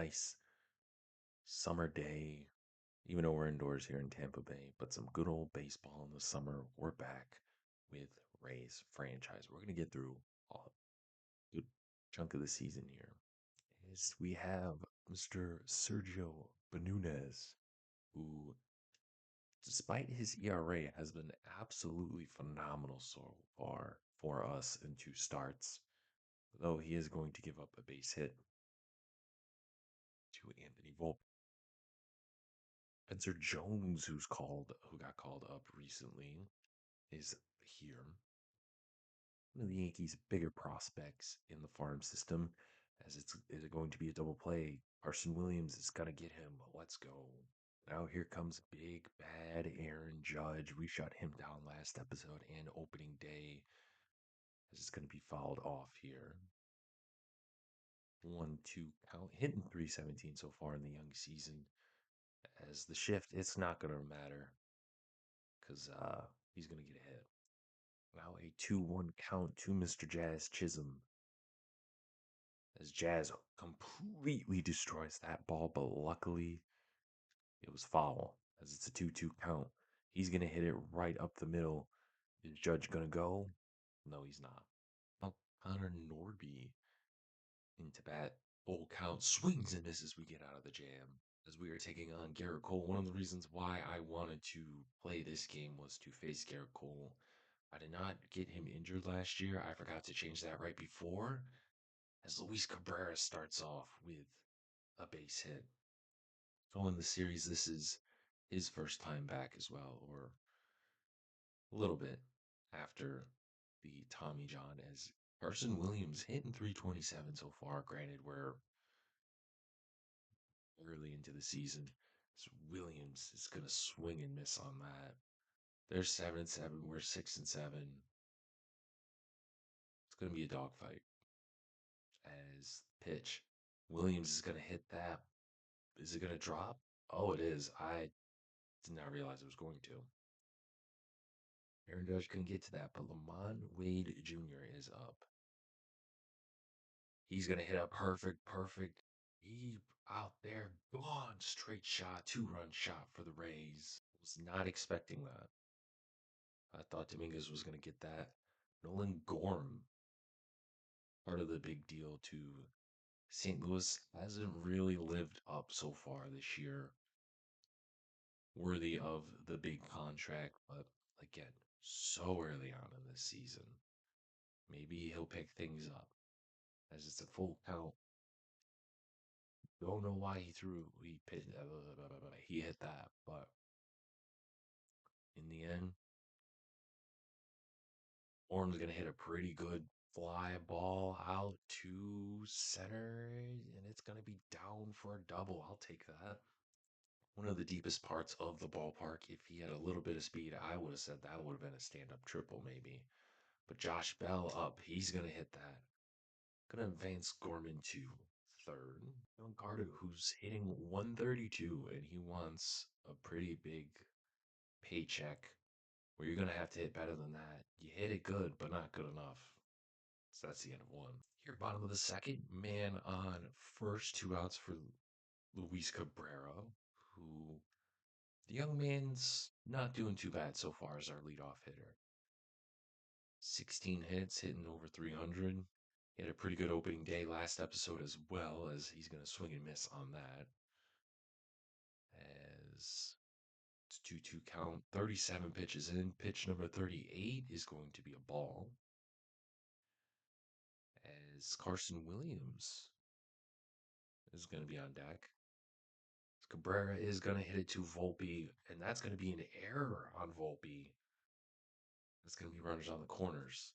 nice summer day, even though we're indoors here in Tampa Bay, but some good old baseball in the summer. We're back with Ray's franchise. We're going to get through a good chunk of the season here. As we have Mr. Sergio Benunez, who, despite his ERA, has been absolutely phenomenal so far for us in two starts, though he is going to give up a base hit to Anthony Volpe. Spencer Jones, who got called up recently, is here. One of the Yankees' bigger prospects in the farm system, as is it going to be a double play? Carson Williams is gonna get him. Let's go. Now here comes big bad Aaron Judge. We shut him down last episode and opening day. This is gonna be fouled off here. 1-2 count, hitting 317 so far in the young season. As the shift, it's not gonna matter because he's gonna get a hit. Now a 2-1 count to Mr. Jazz Chisholm. As Jazz completely destroys that ball, but luckily it was foul. As it's a 2-2 count. He's gonna hit it right up the middle. Is Judge gonna go? No, he's not. Oh, Connor Norby into bat. Full count, swings and misses. We get out of the jam. As we are taking on Garrett Cole. One of the reasons why I wanted to play this game was to face Garrett Cole. I did not get him injured last year. I forgot to change that right before. As Luis Cabrera starts off with a base hit. So in the series, this is his first time back as well, or a little bit after the Tommy John, as Carson Williams hitting 327 so far. Granted, we're early into the season. So Williams is going to swing and miss on that. They're 7-7. We're 6-7. It's going to be a dogfight. As pitch, Williams is going to hit that. Is it going to drop? Oh, it is. I did not realize it was going to. Aaron Judge couldn't get to that, but Lamont Wade Jr. is up. He's going to hit a perfect. He out there, gone. Straight shot, 2-run shot for the Rays. Was not expecting that. I thought Dominguez was going to get that. Nolan Gorm, part of the big deal to St. Louis, hasn't really lived up so far this year. Worthy of the big contract, but again, so early on in this season. Maybe he'll pick things up as it's a full count. Don't know why he hit that, but in the end, Orm's gonna hit a pretty good fly ball out to center, and it's gonna be down for a double. I'll take that. One of the deepest parts of the ballpark. If he had a little bit of speed, I would have said that would have been a stand-up triple, maybe. But Josh Bell up, he's gonna hit that. Gonna advance Gorman to third. Young Carter, who's hitting 132, and he wants a pretty big paycheck where you're going to have to hit better than that. You hit it good, but not good enough. So that's the end of one. Here, bottom of the second, man on first, 2 outs for Luis Cabrera, who the young man's not doing too bad so far as our leadoff hitter. 16 hits, hitting over 300. He had a pretty good opening day last episode as well, as he's going to swing and miss on that. As it's 2-2 count, 37 pitches in. Pitch number 38 is going to be a ball. As Carson Williams is going to be on deck. Cabrera is going to hit it to Volpe, and that's going to be an error on Volpe. It's going to be runners on the corners.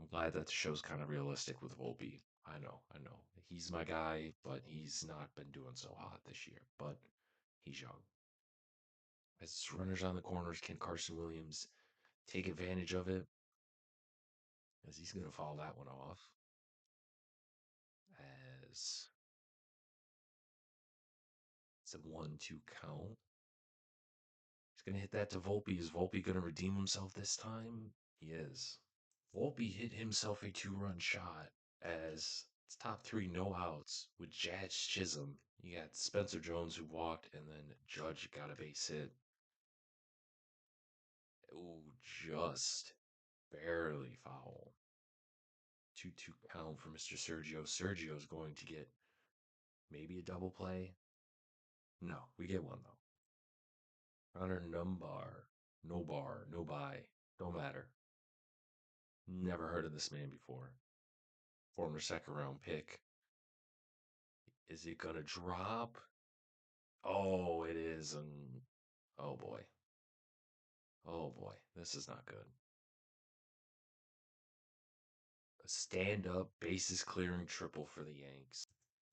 I'm glad that the show's kind of realistic with Volpe. I know. He's my guy, but he's not been doing so hot this year. But he's young. As runners on the corners, can Carson Williams take advantage of it? As he's going to foul that one off. As it's a 1-2 count. He's going to hit that to Volpe. Is Volpe going to redeem himself this time? He is. Volpe hit himself a 2-run shot as It's top three no outs with Jazz Chisholm. You got Spencer Jones who walked, and then Judge got a base hit. Ooh, just barely foul. 2-2 count for Mr. Sergio. Sergio's going to get maybe a double play. No, we get one though. Connor Numbar. No bar, no buy. Don't matter. Never heard of this man before. Former second round pick. Is it gonna drop? Oh, it is. Oh boy. Oh boy. This is not good. A stand up, bases clearing triple for the Yanks.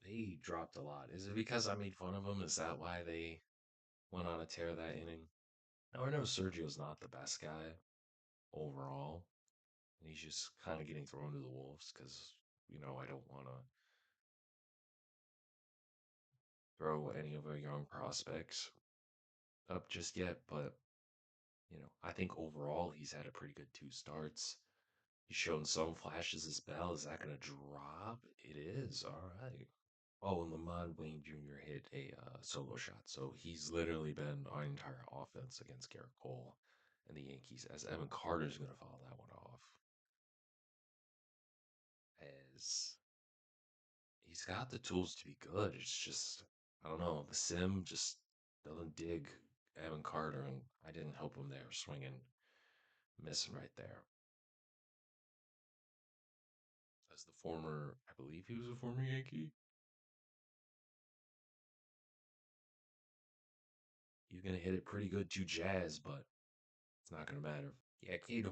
They dropped a lot. Is it because I made fun of them? Is that why they went on a tear that inning? Now I know Sergio's not the best guy overall, and he's just kind of getting thrown to the wolves because I don't want to throw any of our young prospects up just yet. But I think overall he's had a pretty good two starts. He's shown some flashes as Bell. Is that going to drop? It is. All right. Oh, and Lamont Wayne Jr. hit a solo shot. So he's literally been our entire offense against Garrett Cole and the Yankees, as Evan Carter's going to follow that one off. As he's got the tools to be good. It's just, I don't know, the sim just doesn't dig Evan Carter, and I didn't help him there, swinging, missing right there. As the former, I believe he was a former Yankee. He's going to hit it pretty good to Jazz, but it's not going to matter. Yeah, Cade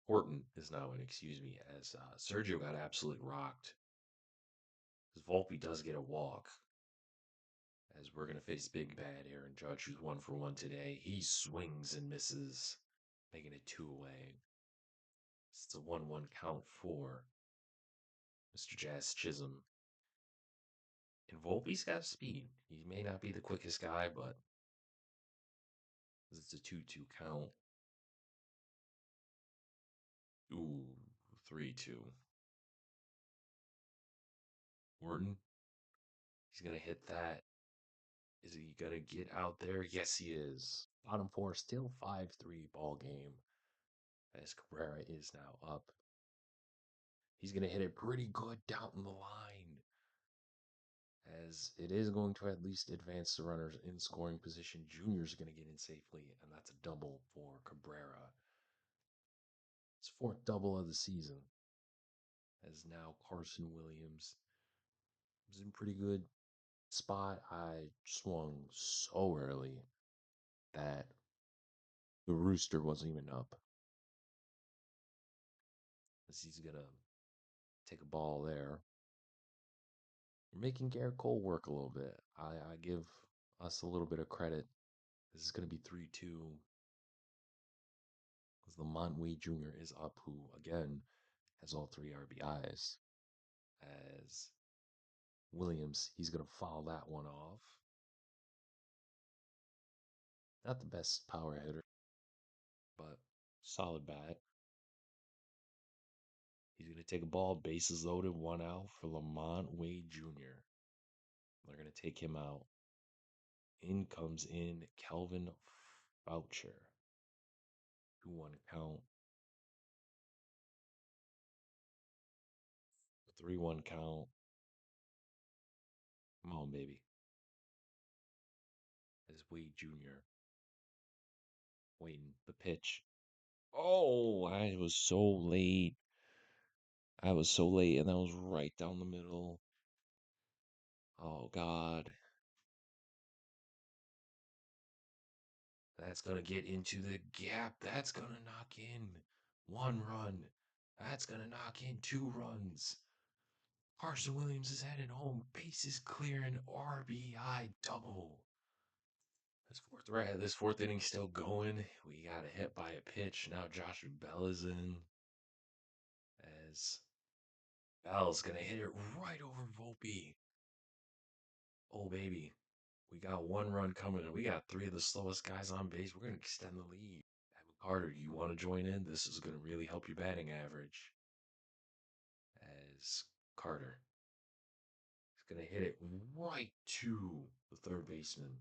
Horton is now in, excuse me, as Sergio got absolutely rocked. As Volpe does get a walk, as we're going to face Big Bad Aaron Judge, who's 1 for 1 today. He swings and misses, making it 2 away. It's a 1-1 count for Mr. Jazz Chisholm. And Volpe's got speed. He may not be the quickest guy, but it's a 2-2 count. Ooh, 3-2. Horton, he's going to hit that. Is he going to get out there? Yes, he is. Bottom four, still 5-3 ball game. As Cabrera is now up. He's going to hit it pretty good down the line. As it is going to at least advance the runners in scoring position. Junior's going to get in safely, and that's a double for Cabrera. His fourth double of the season. As now Carson Williams was in pretty good spot. I swung so early that the rooster wasn't even up. As he's going to take a ball there. You're making Garrett Cole work a little bit. I give us a little bit of credit. This is going to be 3-2. Because Lamont Wade Jr. is up, who, again, has all 3 RBIs. As Williams, he's going to foul that one off. Not the best power hitter, but solid bat. He's going to take a ball, bases loaded, 1 out for Lamont Wade Jr. They're going to take him out. In comes in Kelvin Foucher. 2-1 count. 3-1 count. Come on, baby. As Wade Jr. waiting the pitch. Oh, I was so late. I was so late, and that was right down the middle. Oh, God. That's going to get into the gap. That's going to knock in 1 run. That's going to knock in 2 runs. Carson Williams is headed home. Bases clearing RBI double. This fourth inning's still going. We got a hit by a pitch. Now Joshua Bell is in. As Bell's going to hit it right over Volpe. Oh, baby. We got 1 run coming, and we got 3 of the slowest guys on base. We're going to extend the lead. Evan Carter, you want to join in? This is going to really help your batting average. As Carter Gonna hit it right to the third baseman.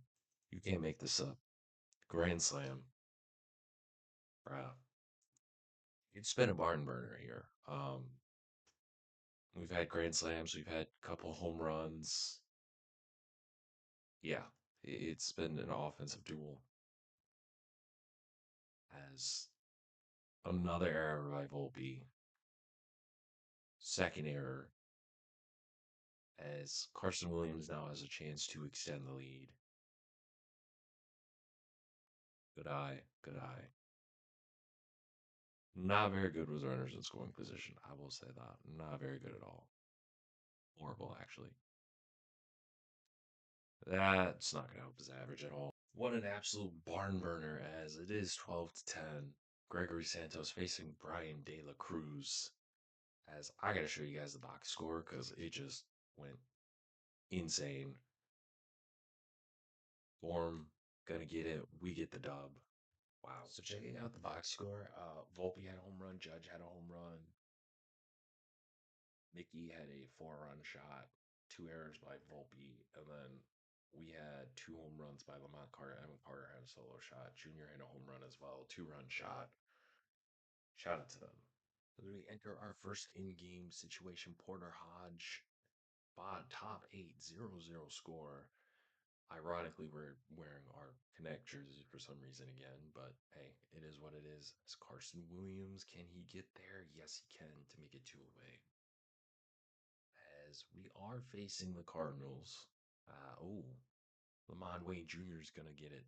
You can't make this up. Grand slam. Bruh. It's been a barn burner here. We've had grand slams, we've had a couple home runs. Yeah, it's been an offensive duel as another error by Volpe. Second error as Carson Williams now has a chance to extend the lead. Good eye, good eye. Not very good with runners in scoring position. I will say that. Not very good at all. Horrible, actually. That's not going to help his average at all. What an absolute barn burner as it is 12 to 10. Gregory Santos facing Brian De La Cruz. As I got to show you guys the box score because it just went insane. Form, gonna get it. We get the dub. Wow. So checking out the box score, Volpe had a home run, Judge had a home run, Mickey had a 4-run shot, 2 errors by Volpe, and then we had 2 home runs by Lamont Carter. Evan Carter had a solo shot. Junior had a home run as well, 2-run shot. Shout out to them. So we enter our first in-game situation. Porter Hodge, top 8, 0-0 score. Ironically, we're wearing our Connect jersey for some reason again, but hey, it is what it is. As Carson Williams, can he get there? Yes, he can to make it 2 away. As we are facing the Cardinals. Oh, Lamont Wade Jr. is going to get it.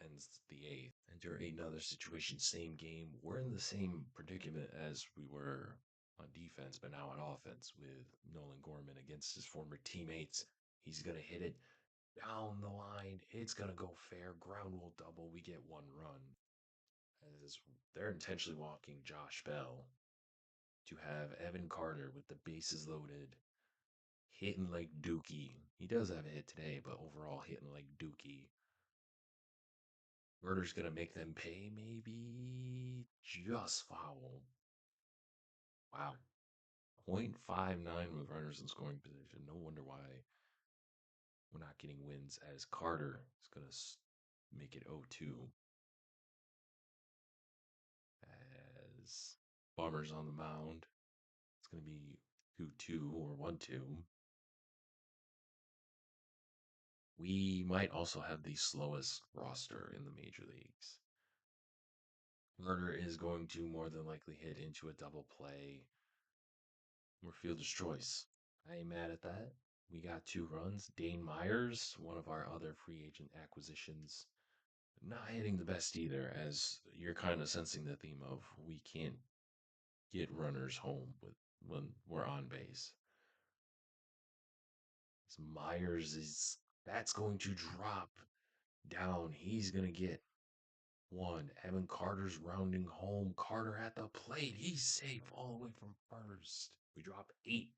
Ends the eighth. Enter another situation, same game. We're in the same predicament as we were on defense, but now on offense with Nolan Gorman against his former teammates. He's going to hit it down the line. It's going to go fair. Ground rule double. We get 1 run. As they're intentionally walking Josh Bell to have Evan Carter with the bases loaded, hitting like Dookie. He does have a hit today, but overall hitting like Dookie. Murder's going to make them pay, maybe just foul. Wow. 0.59 with runners in scoring position. No wonder why we're not getting wins as Carter is going to make it 0-2. As Bomber's on the mound. It's going to be 2-2 or 1-2. We might also have the slowest roster in the major leagues. Murder is going to more than likely hit into a double play or fielder's choice. I ain't mad at that. We got 2 runs. Dane Myers, one of our other free agent acquisitions, not hitting the best either, as you're kind of sensing the theme of we can't get runners home with when we're on base. So Myers is that's going to drop down. He's gonna get 1. Evan Carter's rounding home. Carter at the plate. He's safe all the way from first. We drop 8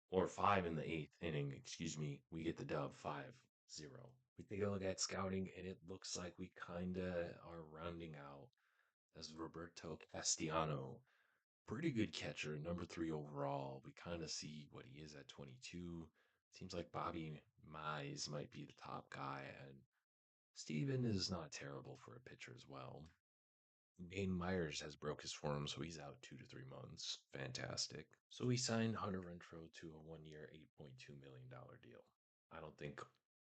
or 5 in the eighth inning. Excuse me. We get the dub 5-0. We take a look at scouting, and it looks like we kinda are rounding out as Roberto Castellano. Pretty good catcher, number 3 overall. We kind of see what he is at 22. Seems like Bobby Mize might be the top guy, and Steven is not terrible for a pitcher as well. Dane Myers has broke his form, so he's out 2 to 3 months. Fantastic. So we signed Hunter Renfroe to a 1-year, $8.2 million deal. I don't think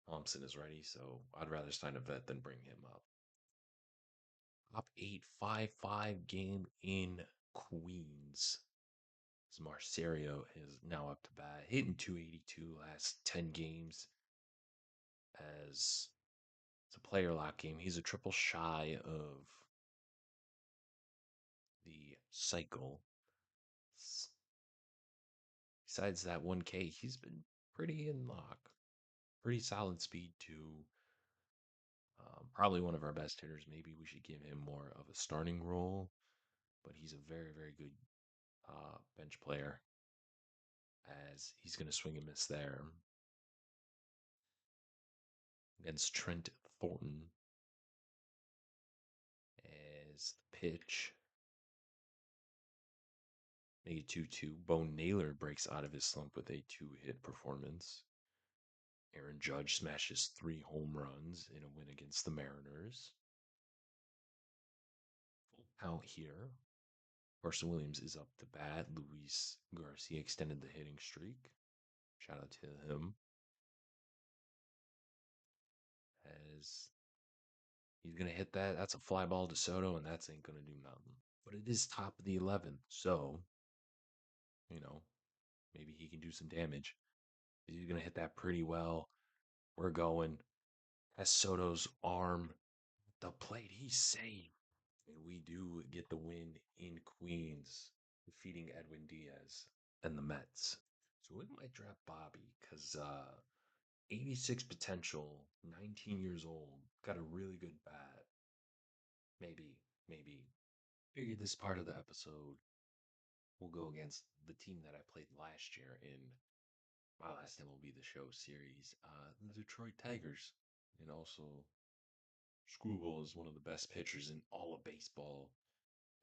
Thompson is ready, so I'd rather sign a vet than bring him up. Top 8 5-5 game in Queens. As Marcerio is now up to bat, hitting 282 last 10 games. As it's a player lock game, he's a triple shy of the cycle. Besides that 1K, he's been pretty in lock. Pretty solid speed, too. Probably one of our best hitters. Maybe we should give him more of a starting role, but he's a very, very good bench player as he's going to swing and miss there against Trent Thornton as the pitch. Make it 2-2. Bo Naylor breaks out of his slump with a 2-hit performance. Aaron Judge smashes 3 home runs in a win against the Mariners. Full count here. Carson Williams is up to bat. Luis Garcia extended the hitting streak. Shout out to him. As he's going to hit that. That's a fly ball to Soto, and that's ain't going to do nothing. But it is top of the 11th. So, you know, maybe he can do some damage. He's going to hit that pretty well. We're going. As Soto's arm, the plate, he's safe. And we do get the win in Queens, defeating Edwin Diaz and the Mets. So it might draft Bobby because 86 potential, 19 years old, got a really good bat. Maybe. Figured this part of the episode will go against the team that I played last year in my last MLB The Show series, the Detroit Tigers. And also, Screwball is one of the best pitchers in all of baseball,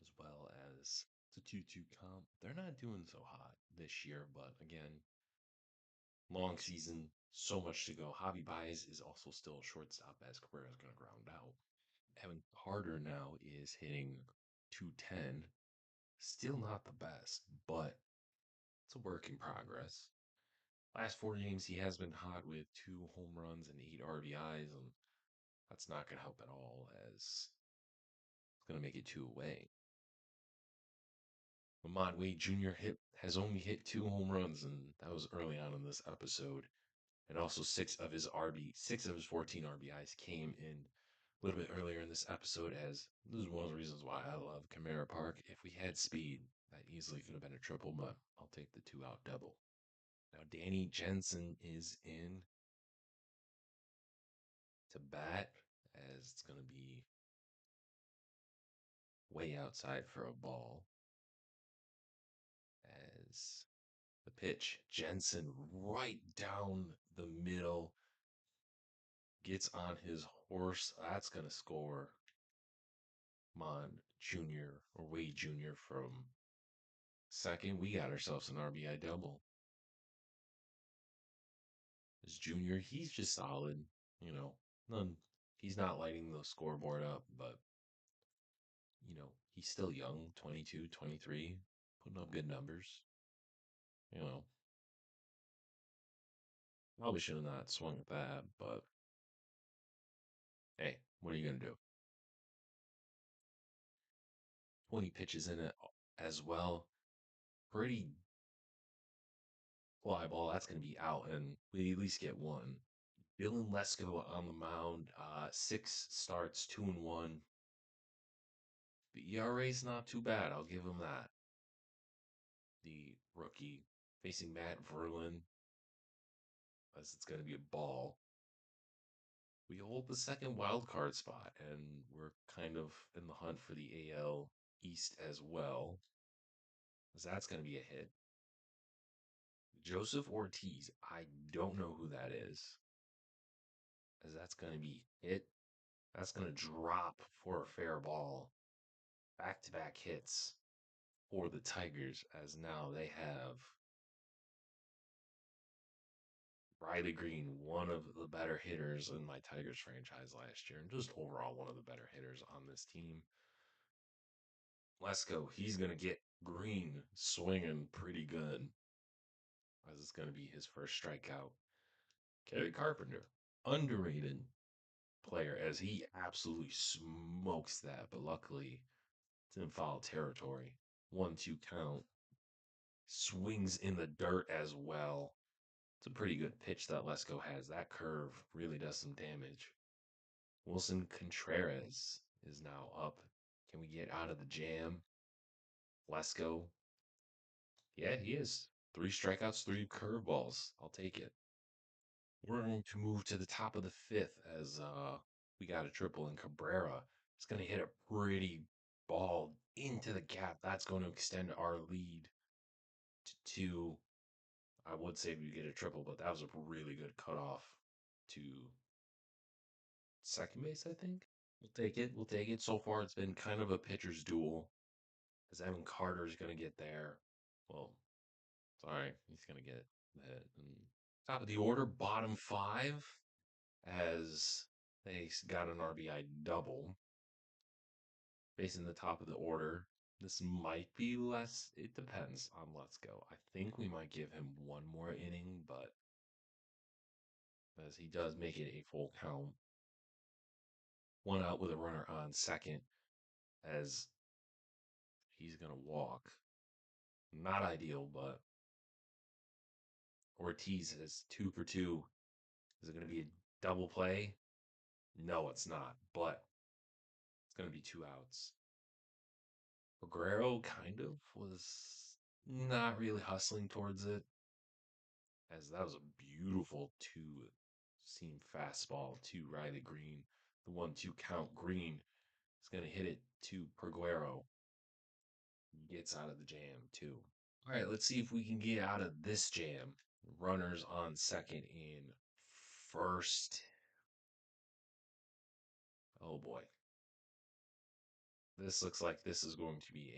as well as the 2-2 comp. They're not doing so hot this year, but again, long season, so much to go. Javi Baez is also still a shortstop as Cabrera's going to ground out. Evan Carter now is hitting 210. Still not the best, but it's a work in progress. Last 4 games, he has been hot with 2 home runs and 8 RBIs, and that's not going to help at all as it's going to make it 2 away. Lamont Wade Jr. has only hit 2 home runs, and that was early on in this episode. And also 6 of his 14 RBIs came in a little bit earlier in this episode, as this is one of the reasons why I love Chimera Park. If we had speed, that easily could have been a triple, but I'll take the 2-out double. Now Danny Jensen is in to bat, as it's going to be way outside for a ball. As the pitch, Jensen right down the middle, gets on his horse. That's going to score. Mon Jr. or Wade Jr. from second. We got ourselves an RBI double. As Jr., he's just solid. None. He's not lighting the scoreboard up, but he's still young, 22, 23, putting up good numbers. You know, probably should have not swung at that, but hey, what are you going to do? 20 pitches in it as well. Pretty fly ball. That's going to be out, and we at least get one. Dylan Lesko on the mound, 6 starts, 2-1. The ERA's not too bad. I'll give him that. The rookie facing Matt Verlin, as it's going to be a ball. We hold the second wild card spot, and we're kind of in the hunt for the AL East as well, as that's going to be a hit. Joseph Ortiz, I don't know who that is, as that's going to be hit. That's going to drop for a fair ball. Back-to-back hits for the Tigers, as now they have Riley Green, one of the better hitters in my Tigers franchise last year, and just overall one of the better hitters on this team. Lesko, he's going to get Green swinging pretty good, as it's going to be his first strikeout. Kerry Carpenter, underrated player, as he absolutely smokes that, but luckily it's in foul territory. 1-2 count. Swings in the dirt as well. It's a pretty good pitch that Lesko has. That curve really does some damage. Wilson Contreras is now up. Can we get out of the jam? Lesko. Yeah, he is. 3 strikeouts, 3 curveballs. I'll take it. We're going to move to the top of the fifth, as we got a triple, in Cabrera. It's going to hit a pretty ball into the gap. That's going to extend our lead to 2. I would say we get a triple, but that was a really good cutoff to second base, I think. We'll take it. We'll take it. So far, it's been kind of a pitcher's duel, as Evan Carter's going to get there. Well, sorry, he's going to get the hit. And Top of the order, bottom five, as they got an RBI double. Facing the top of the order, this might be less. It depends on Let's Go. I think we might give him one more inning, but as he does make it a full count, one out with a runner on second, as he's going to walk. Not ideal, but Ortiz is 2 for 2. Is it going to be a double play? No, it's not, but it's going to be 2 outs. Guerrero kind of was not really hustling towards it, as that was a beautiful two seam fastball to Riley Green. The 1-2 count. Green is going to hit it to Perguero. Gets out of the jam, too. All right, let's see if we can get out of this jam. Runners on second and first. Oh boy. This looks like this is going to be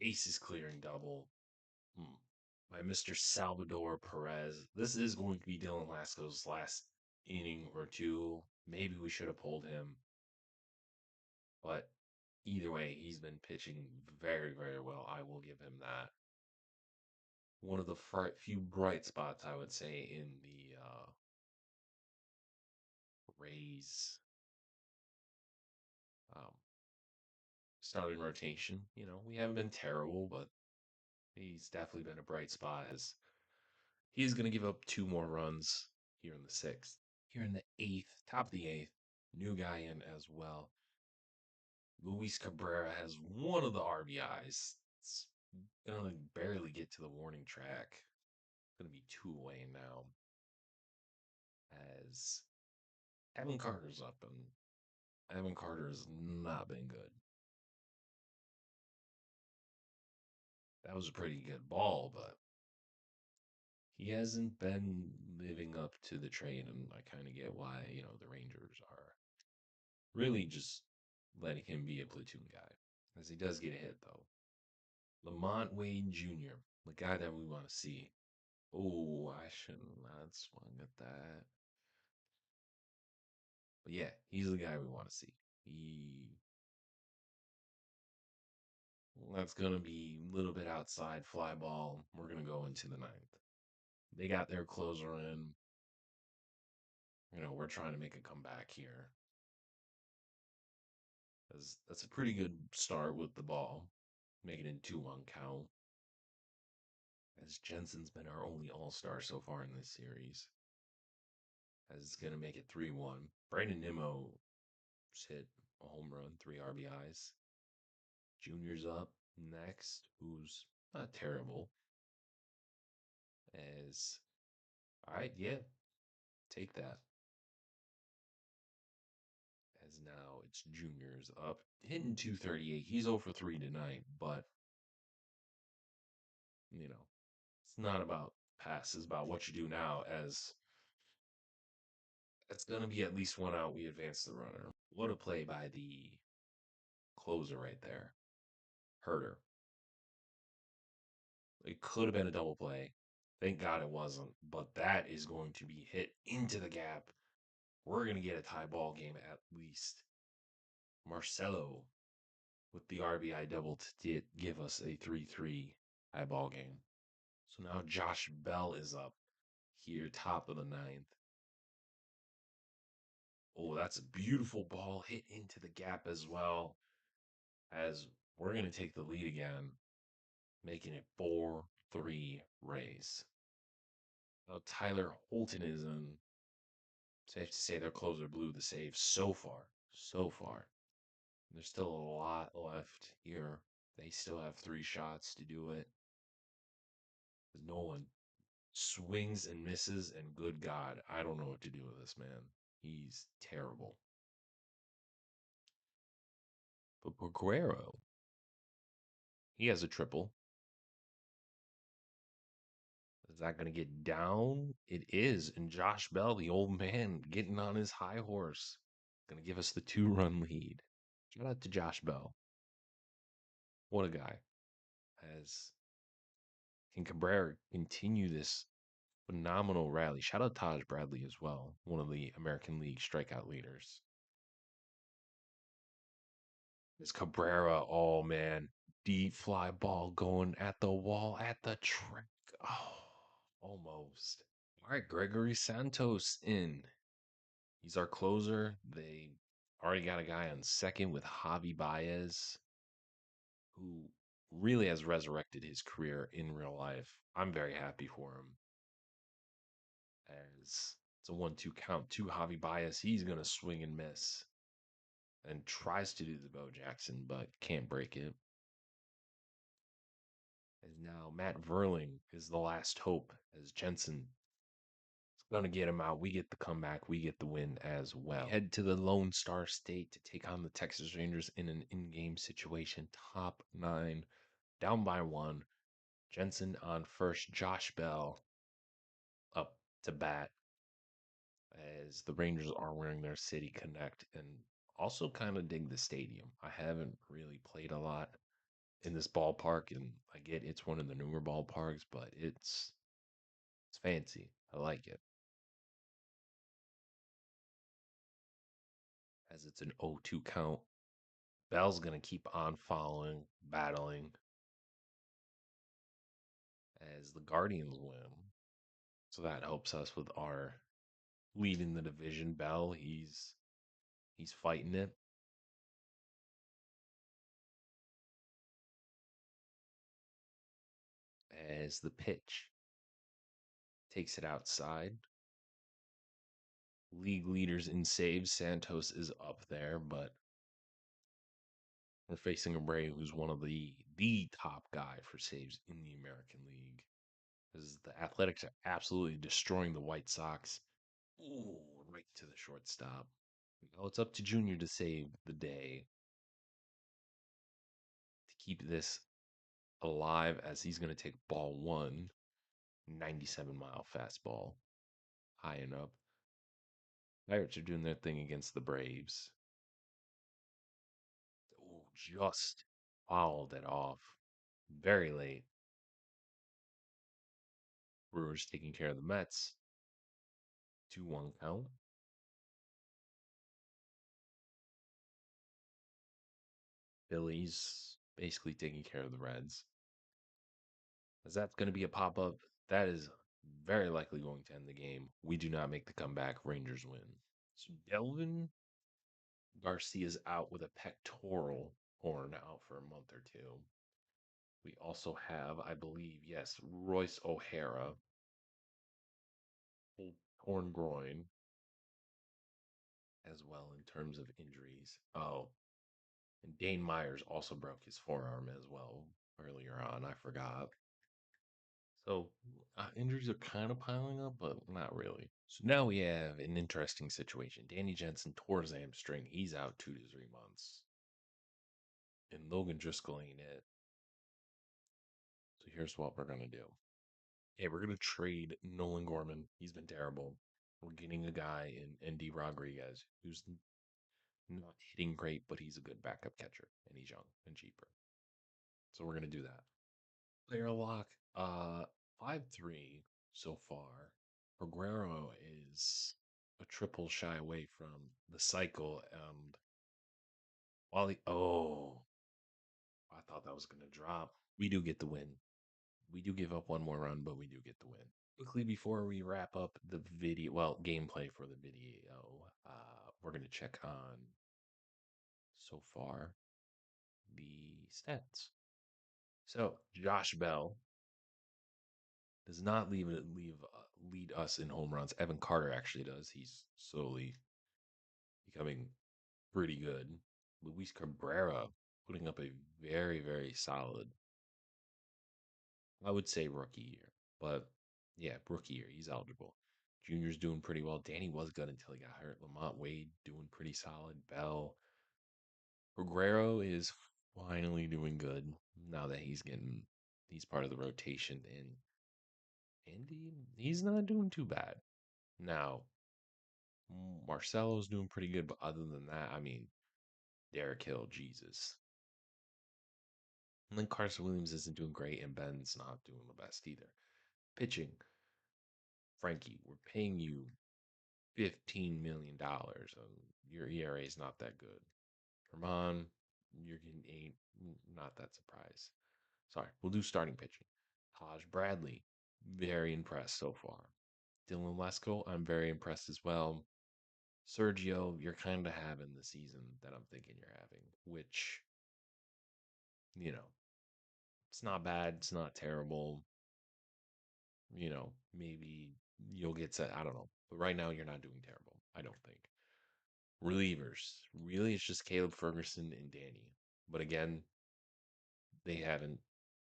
a aces clearing double. By Mr. Salvador Perez. This is going to be Dylan Lasco's last inning or two. Maybe we should have pulled him. But either way, he's been pitching very, very well. I will give him that. One of the few bright spots, I would say, in the Rays um, starting rotation. We haven't been terrible, but he's definitely been a bright spot, as he's going to give up 2 more runs here in the sixth. Here in the eighth, top of the eighth, new guy in as well. Luis Cabrera has one of the RBIs. It's going to barely get to the warning track. It's going to be 2 away now, as Evan Carter's up, and Evan Carter has not been good. That was a pretty good ball, but he hasn't been living up to the trade, and I kind of get why, the Rangers are really just letting him be a platoon guy, as he does get a hit, though. Lamont Wade Jr., the guy that we want to see. Oh, I shouldn't have swung at that. But yeah, he's the guy we want to see. That's going to be a little bit outside fly ball. We're going to go into the ninth. They got their closer in. We're trying to make a comeback here. That's a pretty good start with the ball, making it 2-1 count. As Jensen's been our only all-star so far in this series. As it's going to make it 3-1. Brandon Nimmo hit a home run, 3 RBIs. Junior's up next, who's not terrible. All right, yeah, take that. As now it's Junior's up, hitting 238. He's 0 for 3 tonight, but, it's not about passes, about what you do now, as it's going to be at least 1 out. We advance the runner. What a play by the closer right there. Herder. It could have been a double play. Thank God it wasn't. But that is going to be hit into the gap. We're going to get a tie ball game at least. Marcelo with the RBI double to give us a 3-3 tie ball game. So now Josh Bell is up here, top of the ninth. Oh, that's a beautiful ball hit into the gap as well, as we're going to take the lead again, making it 4-3 Rays. Now Tyler Holton is in. Safe to say their closer blew the save so far. So far. There's still a lot left here. They still have 3 shots to do it. Nolan swings and misses, and good God, I don't know what to do with this man. He's terrible. But Guerrero, he has a triple. Is that going to get down? It is. And Josh Bell, the old man, getting on his high horse, going to give us the 2-run lead. Shout out to Josh Bell. What a guy. Can Cabrera continue this Phenomenal rally. Shout out Taj Bradley as well, one of the American League strikeout leaders. It's Cabrera. Oh man, deep fly ball going at the wall at the track. Oh, almost. All right, Gregory Santos in. He's our closer. They already got a guy on second with Javi Baez, who really has resurrected his career in real life. I'm very happy for him as it's a 1-2 count to Javi Baez. He's going to swing and miss and tries to do the Bo Jackson, but can't break it. And now Matt Verling is the last hope as Jensen is going to get him out. We get the comeback. We get the win as well. We head to the Lone Star State to take on the Texas Rangers in an in-game situation. Top nine, down by one. Jensen on first. Josh Bell up to bat as the Rangers are wearing their City Connect and also kind of dig the stadium. I haven't really played a lot in this ballpark, and I get it's one of the newer ballparks, but it's fancy. I like it as it's an 0-2 count. Bell's gonna keep on following, battling as the Guardians win. So that helps us with our lead in the division. Bell, he's fighting it as the pitch takes it outside. League leaders in saves. Santos is up there, but we're facing a Bray who's one of the top guy for saves in the American League. Because the Athletics are absolutely destroying the White Sox. Ooh, right to the shortstop. Now it's up to Junior to save the day to keep this alive as he's going to take ball one, 97-mile fastball, high and up. Pirates are doing their thing against the Braves. Oh, just fouled it off. Very late. Brewers taking care of the Mets. 2-1 count. Phillies basically taking care of the Reds. As that's going to be a pop up, that is very likely going to end the game. We do not make the comeback. Rangers win. So Delvin Garcia's out with a pectoral torn out for a month or two. We also have, I believe, yes, Royce O'Hara, torn groin as well in terms of injuries. Oh, and Dane Myers also broke his forearm as well earlier on. I forgot. So injuries are kind of piling up, but not really. So now we have an interesting situation. Danny Jensen tore his hamstring. He's out 2 to 3 months. And Logan Driscoll ain't it. So here's what we're going to do. Hey, we're going to trade Nolan Gorman. He's been terrible. We're getting a guy in ND Rodriguez who's not hitting great, but he's a good backup catcher. And he's young and cheaper. So we're going to do that. Player lock, 5-3 so far. Aguero is a triple shy away from the cycle. And I thought that was going to drop. We do get the win. We do give up one more run, but we do get the win. Quickly before we wrap up the video, well, gameplay for the video, we're going to check on so far the stats. So Josh Bell does not lead us in home runs. Evan Carter actually does. He's slowly becoming pretty good. Luis Cabrera putting up a very, very solid, I would say rookie year. But yeah, rookie year. He's eligible. Junior's doing pretty well. Danny was good until he got hurt. Lamont Wade doing pretty solid. Bell. Guerrero is finally doing good now that he's part of the rotation. And Andy, he's not doing too bad. Now, Marcelo's doing pretty good, but other than that, I mean, Derek Hill, Jesus. And then Carson Williams isn't doing great, and Ben's not doing the best either. Pitching. Frankie, we're paying you $15 million. Your ERA is not that good. Herman, you're getting eight. Not that surprised. Sorry, we'll do starting pitching. Taj Bradley, very impressed so far. Dylan Lesko, I'm very impressed as well. Sergio, you're kind of having the season that I'm thinking you're having, which, you know, it's not bad. It's not terrible. Maybe you'll get set. I don't know. But right now, you're not doing terrible. I don't think. Relievers. Really, it's just Caleb Ferguson and Danny. But again, they haven't,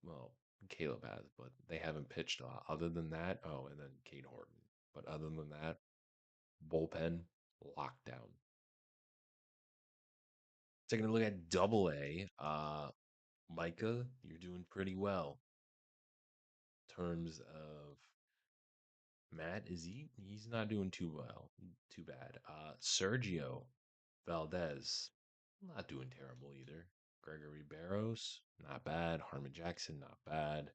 well, Caleb has, but they haven't pitched a lot. Other than that, oh, and then Kate Horton. But other than that, bullpen, lockdown. Taking a look at double A, Micah, you're doing pretty well. In terms of Matt, he's not doing too well, too bad. Sergio Valdez, not doing terrible either. Gregory Barros, not bad. Harmon Jackson, not bad.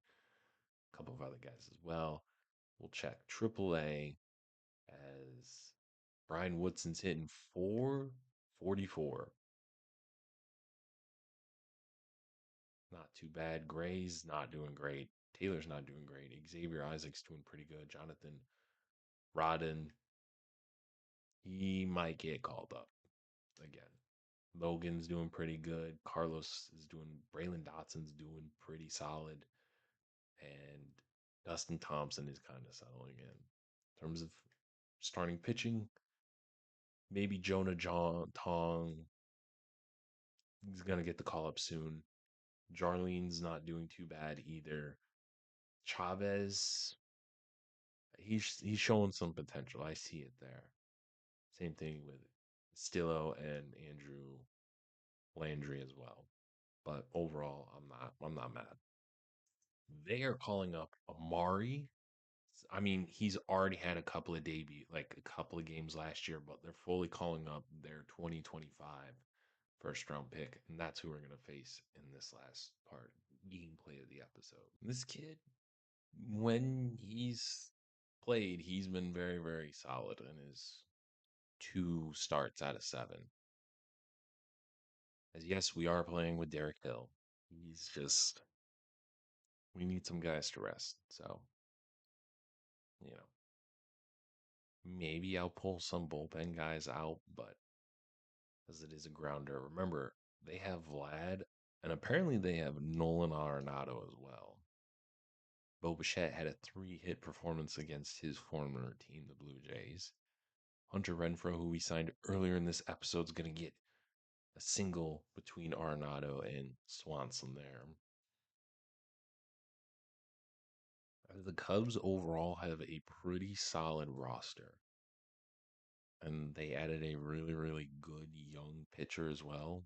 A couple of other guys as well. We'll check Triple A as Brian Woodson's hitting 444. Not too bad. Gray's not doing great. Taylor's not doing great. Xavier Isaac's doing pretty good. Jonathan Rodden, he might get called up again. Logan's doing pretty good. Carlos is doing, Braylon Dotson's doing pretty solid. And Dustin Thompson is kind of settling in terms of starting pitching. Maybe Jonah John Tong, he's gonna get the call up soon. Jarlene's not doing too bad either. Chavez, he's showing some potential. I see it there. Same thing with Stillo and Andrew Landry as well. But overall, I'm not mad. They are calling up Amari. I mean, he's already had a couple of debut, like a couple of games last year, but they're fully calling up their 2025 first round pick, and that's who we're gonna face in this last part, gameplay of the episode. This kid, when he's played, he's been very, very solid in his two starts out of seven. As yes, we are playing with Derek Hill. He's just we need some guys to rest. So, you know, maybe I'll pull some bullpen guys out, but as it is a grounder, remember they have Vlad and apparently they have Nolan Arenado as well. Bo Bichette had a 3-hit performance against his former team, the Blue Jays. Hunter Renfroe, who we signed earlier in this episode, is going to get a single between Arenado and Swanson there. The Cubs overall have a pretty solid roster. And they added a really, really good young pitcher as well.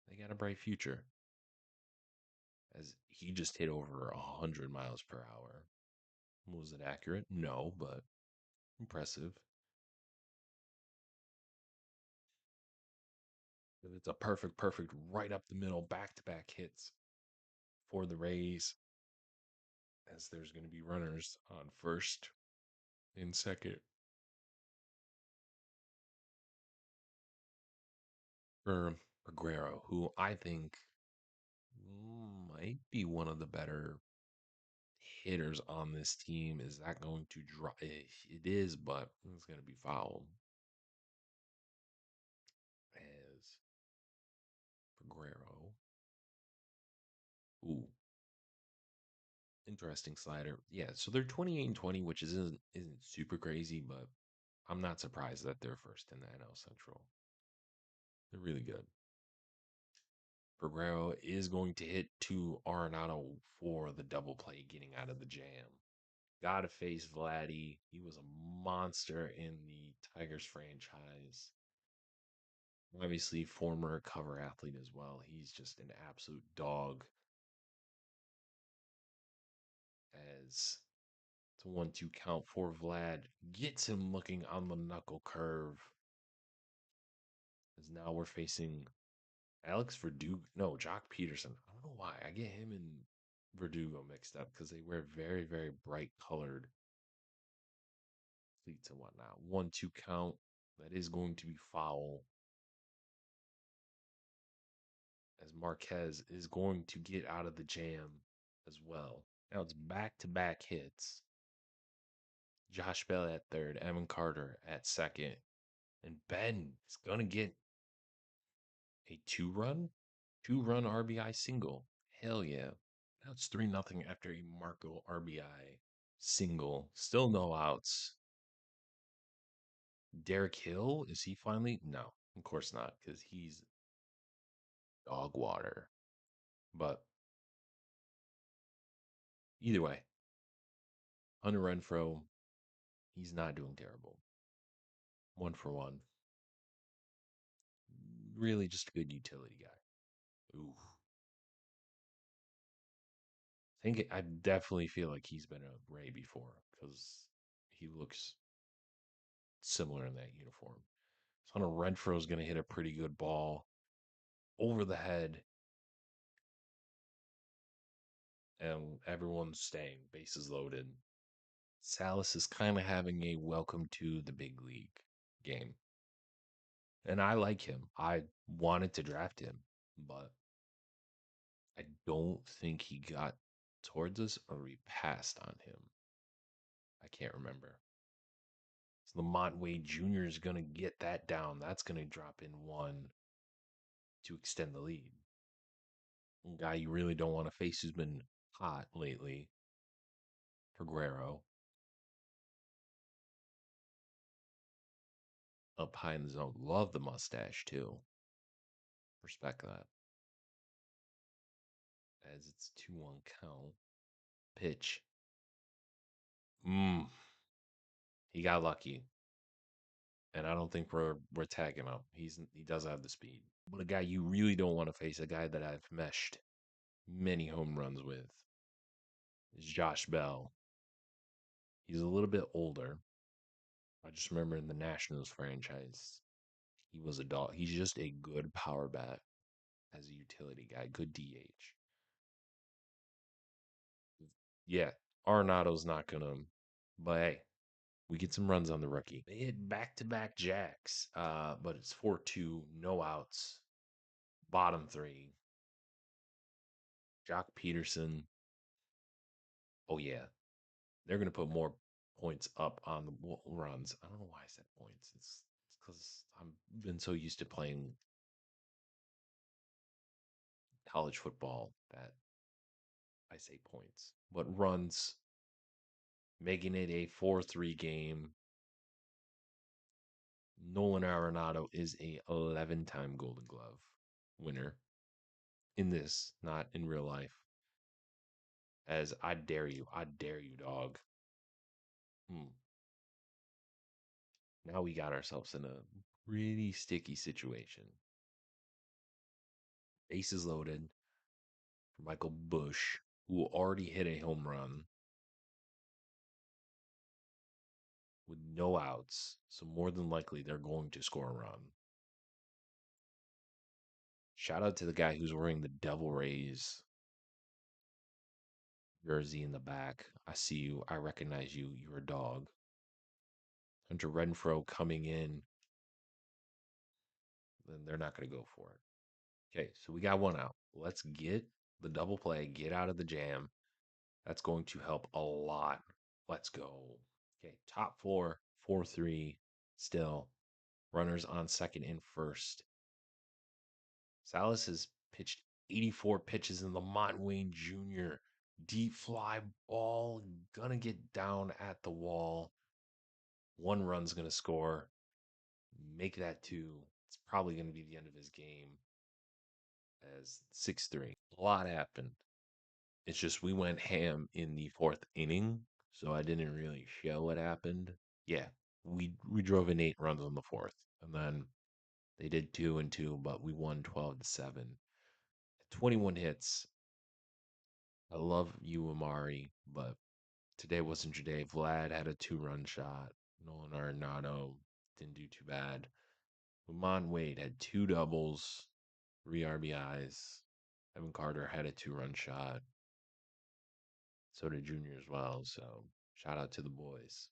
They got a bright future. As he just hit over 100 miles per hour. Was it accurate? No, but impressive. It's a perfect right up the middle, back to back hits for the Rays. As there's going to be runners on first and second for Aguero, who I think might be one of the better hitters on this team. Is that going to drop? It is, but it's going to be foul. As Aguero. Ooh, interesting slider. Yeah, so they're 28 and 20, which isn't super crazy, but I'm not surprised that they're first in the NL Central. They're really good. Pereira is going to hit to Arenado for the double play getting out of the jam. Gotta face Vladdy. He was a monster in the Tigers franchise. Obviously, former cover athlete as well. He's just an absolute dog. As it's a 1-2 count for Vlad. Gets him looking on the knuckle curve. As now we're facing Alex Verdugo. No, Jock Peterson. I don't know why. I get him and Verdugo mixed up because they wear very, very bright colored cleats and whatnot. 1-2 count. That is going to be foul, as Marquez is going to get out of the jam as well. Now it's back-to-back hits. Josh Bell at third, Evan Carter at second, and Ben is going to get a two-run RBI single. Hell yeah. Now it's 3-0 after a Marco RBI single. Still no outs. Derek Hill, is he finally? No, of course not, because he's dog water. But either way, Hunter Renfro, he's not doing terrible. 1 for 1. Really just a good utility guy. Ooh. I definitely feel like he's been a Ray before because he looks similar in that uniform. So Hunter Renfro is going to hit a pretty good ball over the head, and everyone's staying. Bases loaded. Salas is kind of having a welcome to the big league game. And I like him. I wanted to draft him, but I don't think he got towards us or we passed on him. I can't remember. So Lamont Wade Jr. is going to get that down. That's going to drop in 1 to extend the lead. A guy you really don't want to face who's been hot lately, Peguero. Up high in the zone. Love the mustache, too. Respect that. As it's 2-1 count. Pitch. He got lucky. And I don't think we're tagging him. He does have the speed. But a guy you really don't want to face, a guy that I've meshed many home runs with, is Josh Bell. He's a little bit older. I just remember in the Nationals franchise, he was a dog. He's just a good power bat as a utility guy, good DH. Yeah, Arenado's not gonna, but hey, we get some runs on the rookie. They hit back-to-back jacks, but it's 4-2, no outs, bottom 3. Jock Peterson. Oh yeah, they're gonna put more points up on the runs. I don't know why I said points. It's because I've been so used to playing college football that I say points. But runs, making it a 4-3 game. Nolan Arenado is a 11-time Golden Glove winner in this, not in real life. As I dare you, dog. Now we got ourselves in a really sticky situation. Bases loaded for Michael Bush, who already hit a home run with no outs. So more than likely they're going to score a run. Shout out to the guy who's wearing the Devil Rays jersey in the back. I see you. I recognize you. You're a dog. Hunter Renfro coming in. Then they're not going to go for it. Okay, so we got 1 out. Let's get the double play, get out of the jam. That's going to help a lot. Let's go. Okay, top 4, 4-3 still. Runners on second and first. Salas has pitched 84 pitches in Lamont Wayne Jr. Deep fly ball, gonna get down at the wall. 1 run's gonna score. Make that 2. It's probably gonna be the end of his game as 6-3. A lot happened. It's just we went ham in the 4th inning, so I didn't really show what happened. Yeah, we drove in 8 runs on the 4th, and then they did 2 and 2, but we won 12-7. 21 hits. I love you, Amari, but today wasn't your day. Vlad had a 2-run shot. Nolan Arenado didn't do too bad. Lamont Wade had 2 doubles, 3 RBIs. Evan Carter had a 2-run shot. So did Junior as well. So shout out to the boys.